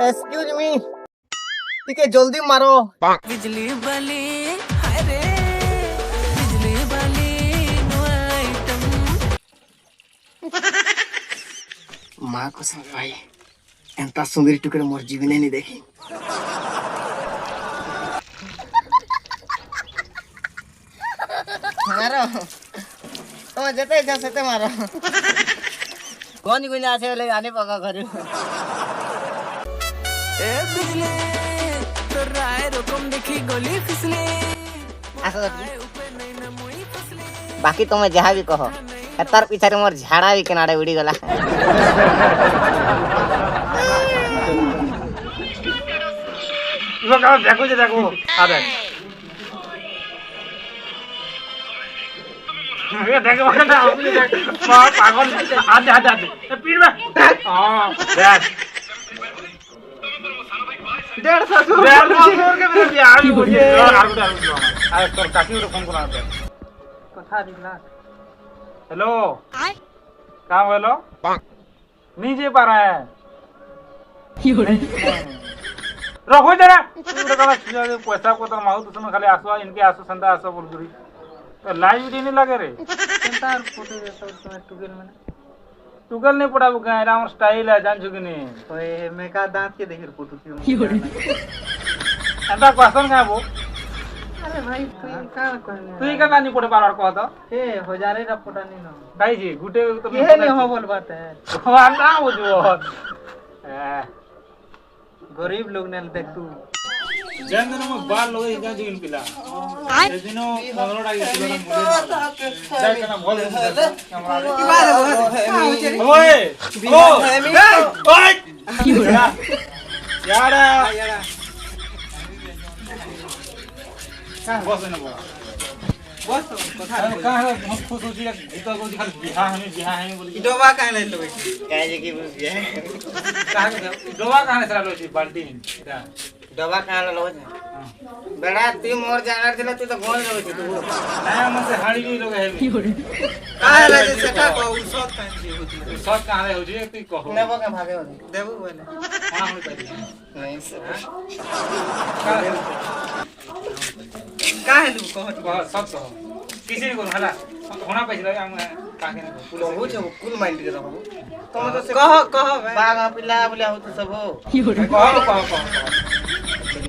excuse me टिके जल्दी मारो बिजली वाली हाय रे बिजली वाली नो आइटम माँ को सब भाई एंता सुंदरी टुकड़े मोर जीवने नहीं देखी मारो तुम जते जा सते मारो कौन गुना आसे ले आने पका करू ए बिजली तो राय रकम देखी गली फिसले आसो ऊपर नहीं न मुई फसले बाकी तुम जहाँ भी कहो तार पीछे मोर झाड़ा भी किनारे उड़ी गला इवा का देखो जे देखो आ देख ये देखो ना अपनी देख मां पागल हाथ हाथ हाथ ए पीठ में हां देख 150 के मेरे बियाह में मुझे आ तोर काकी को फोन करा दे कथा दिखला हेलो काम हेलो नहीं जे पा रहा है रखो जरा पैसा को तो माहू तुम खाली आसो इनके आसो संदा आसो बोल गुरी तो लाइव वीडियो नहीं लगे रे केनता फोटो सब टुगल में टुगल नहीं पड़ा बुका राम स्टाइल है जान छुकी नहीं तो ये मैं का दांत के देखिर फोटो क्यों अंदा क्वेश्चन का वो अरे भाई तू का नहीं पड़े बार को तो ए हजारे रा फोटो नहीं ना भाई जी गुटे तो ये नहीं हो बोल बात है अंदा वो जो गरीब लोग ने देख तू जंदन में बाल लोग इधर जो इन पिला ए दिनो मंगलोड़ा के पिला मुझे जाय बोल ओए ओए यार का बस न बस कथा का हम खुद सोची गीत को दिखा बिहा हमें बोली डोबा काहे ले लो काहे जे की बिहा काहे डोबा काहे सरा लो बाल्टी डोबा काहे लो बड़ा ती मोर जानर दिला तू तो गोल लो तू ना हमसे हाड़ी भी लोग है काहे ला जे सेटा को सत काहे हो जे तू कहो नेबो के भागे हो देबू बोले हां हो पाई नहीं सर काहे लू कहो सब कहो किसी को हला होना पैसा लगे हम काहे बहुत है कुल माइंड के रहो तुम तो कहो बागा पिला बोले हो तो सब हो कहो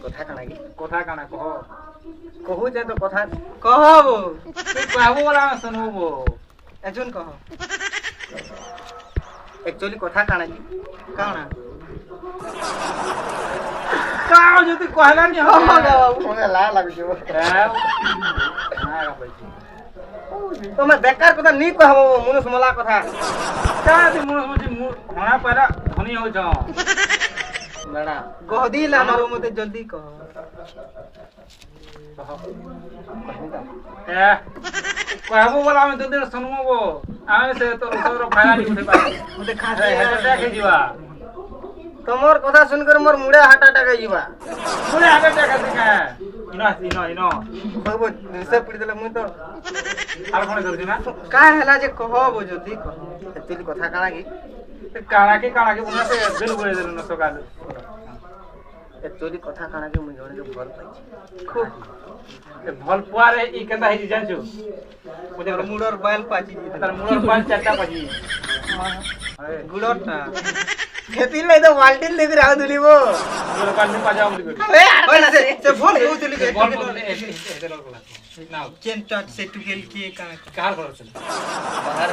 कथा काना कहो जे तो कथा कहबो तू कहबो वाला सुनबो वो एजुन कहो एक्चुअली कथा काना जी काना काओ जो तू कहला नहीं हो मोने ला लाग जो तो मैं बेकार कथा नहीं कहबो मनुष्य मला कथा का तू मनुष्य मना पहला धनी हो जाओ बड़ा गहदी ला मारो मते जल्दी कहो ए कहबो वाला में जल्दी सुनबो आवे से तो तोरो फायदा नहीं उठे पाए मते खा देखे जीवा तमोर कथा सुनकर मोर मुड़े हार्ट अटैक आइबा मुड़े हार्ट अटैक का इनो बाबू से पड़ी देला मु तो आर कोन करछि ना का हला जे कहबो जल्दी कह एक्चुअली कथा काना के उना से दिल बोले देल न सकाल एक्चुअली कथा काना के मु जने के भल पाई खूब भल पुआरे ई केता है जानछु मुझे मुड़र बाल पाची तार मुड़र बाल चाटा पाची गुड़टा खेती ले तो बाल्टीन लेके राव दुली वो गुड़ बाल्टी पाजा बोली ए ओए ना से बोल हो तुली के बोल ऐसे लोग ना चेन टच से टू खेल के कार करो चल बाहर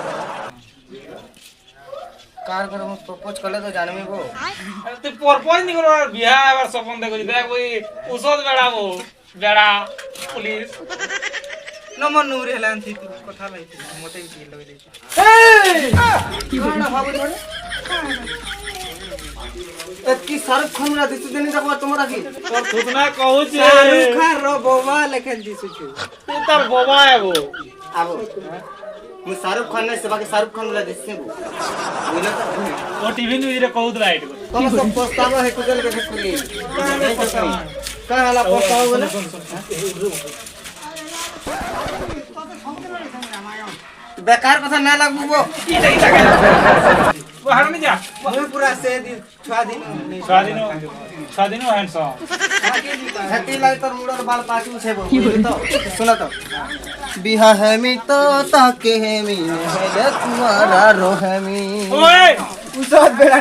कार करो हम प्रपोज करले तो जानमी को तू प्रपोज नहीं करो बियाह बार सपन देखो देख कोई उसद बेड़ा पुलिस नंबर नूर हेलान थी तू कथा लाई मते भी लगे दे ए कोन भाबो रे एतकी शाहरुख खान रा दिसु देनी देखो तोमरा की तोर खुदना कहू छे शाहरुख खान रो बोबा लेखन दिसु छु तू तार बोबा है वो आबो मु शाहरुख खान ने सेवा के शाहरुख खान ला दिससे वो बोला तो टीवी न्यूज रे कहू राइट तुम सब पछतावा है कुजल के खुली का हला पछतावा बोले बेकार कथा ना लागबो वो वो हारनी जा मुई पूरा से दिन छुआ दिन स्वाधीन हैंडसम छाती लाई तोर मुड़र बाल पाछू छे बो तो सुना तो बिहा है मी तो ताके है मी हेले तुम्हारा रोहमी ओए उसाद बेड़ा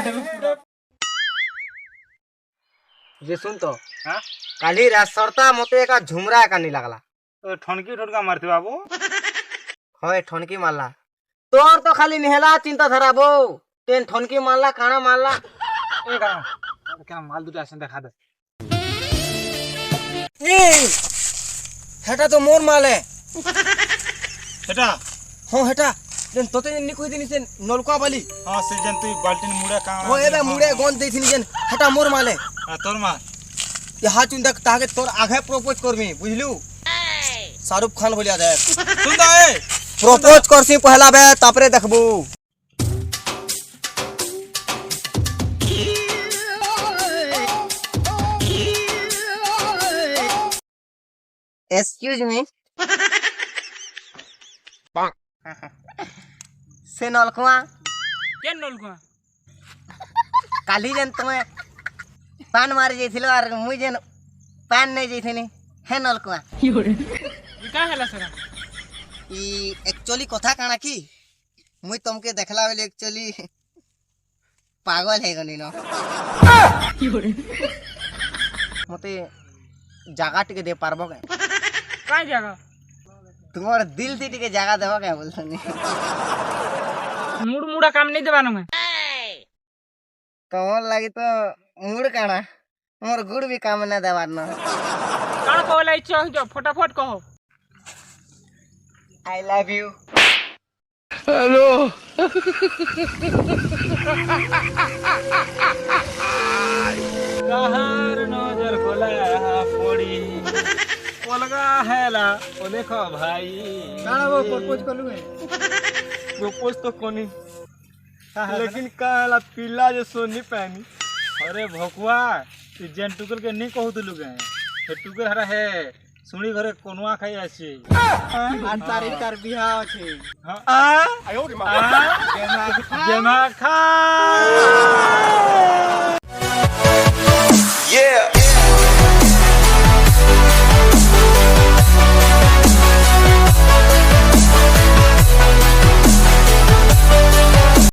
जे सुन तो हां काली रात सरता मते का झुमरा कानी लागला ठनकी ठनका मारते बाबू होय ठनकी मारला तोर तो खाली नेहला चिंता धरा बो तेन ठनकी मारला काना मारला ए क्या माल दुटा आसन देखा दे ए हेटा तो मोर माल है সেটা हां हेटा जेन तोते नि कोइ दिनि से नलका बाली हां से जन तू बाल्टीन मुड़े का ओ एबे मुड़े गोंद देथिनि जेन हेटा मोर माल है तोर माल ये हाथ चुन देख ताके तोर आगे प्रपोज करमी बुझलू शाहरुख खान बोलिया दे सुन तो ए प्रपोज करसी पहला बे तापरे देखबू एक्सक्यूज मी से नलकुआ केन नलकुआ काली जेन तुमे पान मारी जाइथिलो और मुई जेन पान नै जाइथिनी हे नलकुआ ई का हैला सरा ई एक्चुअली कथा काना की मुई तुमके देखला बेले एक्चुअली पागल है गनी न मते जागा टिके दे पारबो के का जगह तुम्हार दिल थी टिके जागा देबो के बोलथनी मुड़ मुड़ा काम नहीं देबानो में कमल लागी तो मुड़ काना मोर गुड़ भी काम न देबार न का कहला इच्छा हो फटाफट कहो आई लव यू कहर नजर खोला पड़ी ओलगा हैला ओ देखो भाई काना वो प्रपोज करलु है प्रपोज तो कोनी लेकिन कहला पिल्ला जो सोनी पहनी अरे भकुआ तू जेन टुकल के नहीं कहू दिलु गए हे टुकल हरा है सुनी घरे कोनवा खाई आसी आठ तारीख तार बियाह छै हां आ आयो रे मां जेमा खा